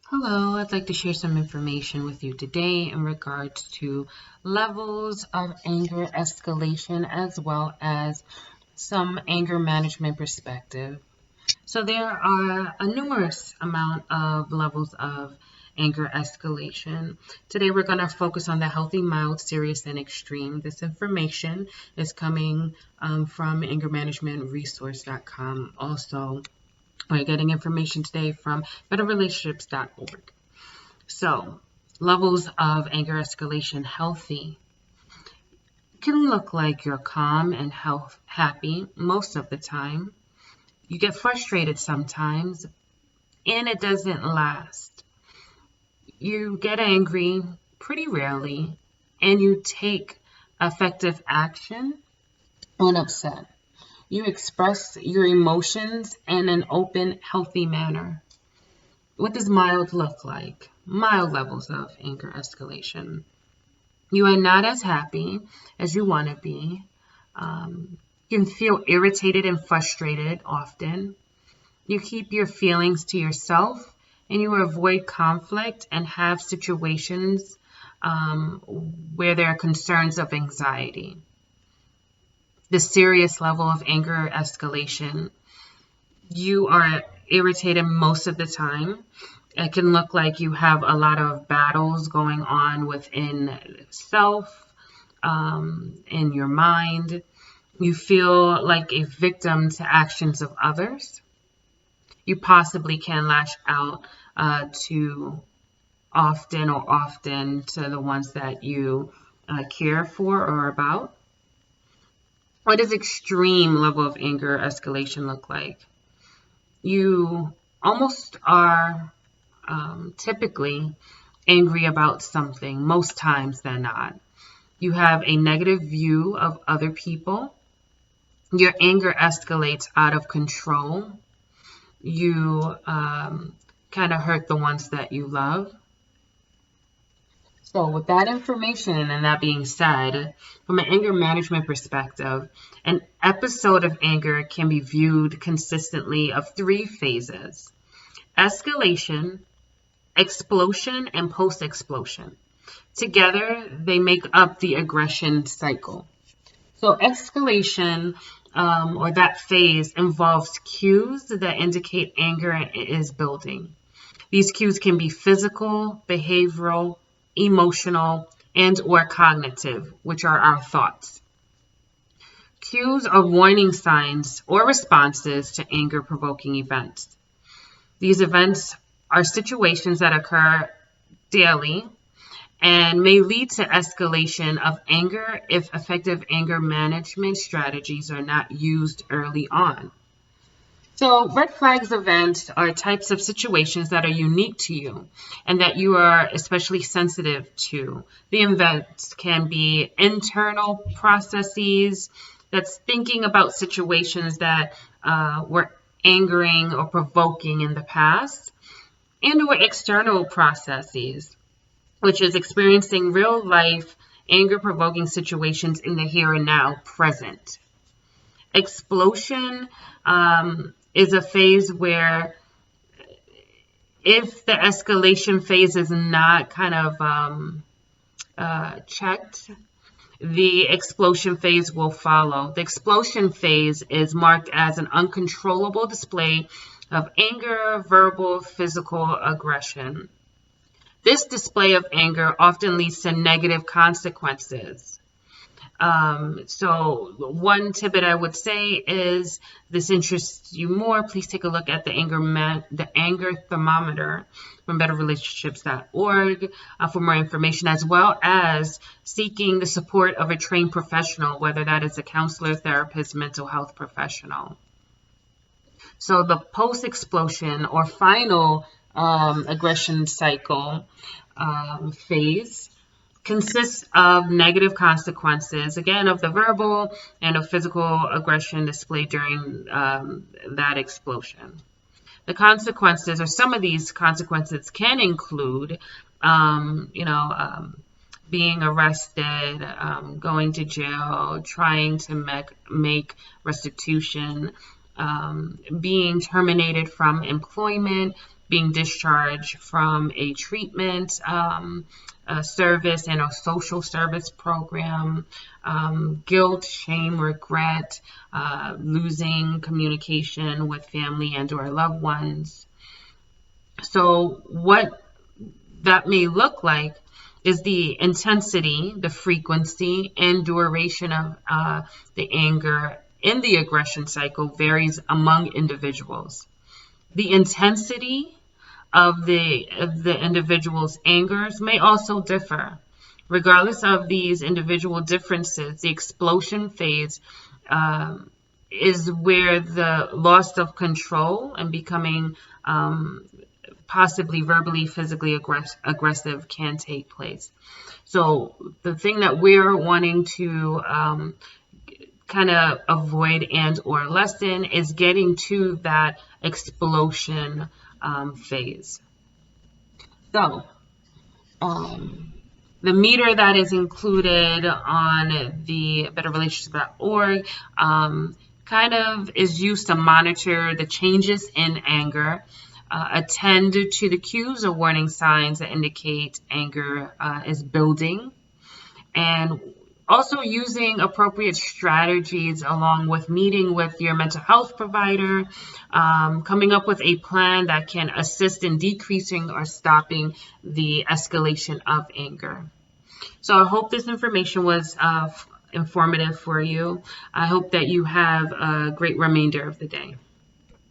Hello, I'd like to share some information with you today in regards to levels of anger escalation as well as some anger management perspective. So there are a numerous amount of levels of anger escalation. Today we're going to focus on the healthy, mild, serious, and extreme. This information is coming from angermanagementresource.com. Also, we're getting information today from betterrelationships.org. So, levels of anger escalation healthy can look like you're calm and happy most of the time. You get frustrated sometimes, and it doesn't last. You get angry pretty rarely, and you take effective action when upset. You express your emotions in an open, healthy manner. What does mild look like? Mild levels of anger escalation. You are not as happy as you want to be. You can feel irritated and frustrated often. You keep your feelings to yourself and you avoid conflict and have situations where there are concerns of anxiety. The serious level of anger escalation, you are irritated most of the time. It can look like you have a lot of battles going on within self, in your mind. You feel like a victim to actions of others. You possibly can lash out too often to the ones that you care for or about. What does extreme level of anger escalation look like? You almost are typically angry about something, most times than not. You have a negative view of other people. Your anger escalates out of control. You kind of hurt the ones that you love. So, with that information and that being said, from an anger management perspective, an episode of anger can be viewed consistently of three phases: escalation, explosion, and post-explosion. Together, they make up the aggression cycle. So escalation or that phase involves cues that indicate anger is building. These cues can be physical, behavioral, emotional, and or cognitive, which are our thoughts. Cues are warning signs or responses to anger-provoking events. These events are situations that occur daily and may lead to escalation of anger if effective anger management strategies are not used early on. So, red flags events are types of situations that are unique to you and that you are especially sensitive to. The events can be internal processes, that's thinking about situations that were angering or provoking in the past, and or external processes, which is experiencing real life anger provoking situations in the here and now present. Explosion is a phase where if the escalation phase is not kind of checked, the explosion phase will follow. The explosion phase is marked as an uncontrollable display of anger, verbal, physical aggression. This display of anger often leads to negative consequences. So one tidbit I would say is, this interests you more, please take a look at the anger thermometer from betterrelationships.org for more information, as well as seeking the support of a trained professional, whether that is a counselor, therapist, mental health professional. So the post-explosion or final aggression cycle phase consists of negative consequences, again, of the verbal and of physical aggression displayed during that explosion. The consequences, or some of these consequences, can include, being arrested, going to jail, trying to make restitution, being terminated from employment, being discharged from a treatment a service and a social service program, guilt, shame, regret, losing communication with family and or loved ones. So what that may look like is the intensity, the frequency, and duration of the anger in the aggression cycle varies among individuals. The intensity of the individual's angers may also differ. Regardless of these individual differences, the explosion phase is where the loss of control and becoming possibly verbally, physically aggressive can take place. So the thing that we're wanting to kind of avoid and or lessen is getting to that explosion phase. So the meter that is included on the betterrelationship.org kind of is used to monitor the changes in anger, attend to the cues or warning signs that indicate anger is building, and also using appropriate strategies along with meeting with your mental health provider, coming up with a plan that can assist in decreasing or stopping the escalation of anger. So I hope this information was informative for you. I hope that you have a great remainder of the day.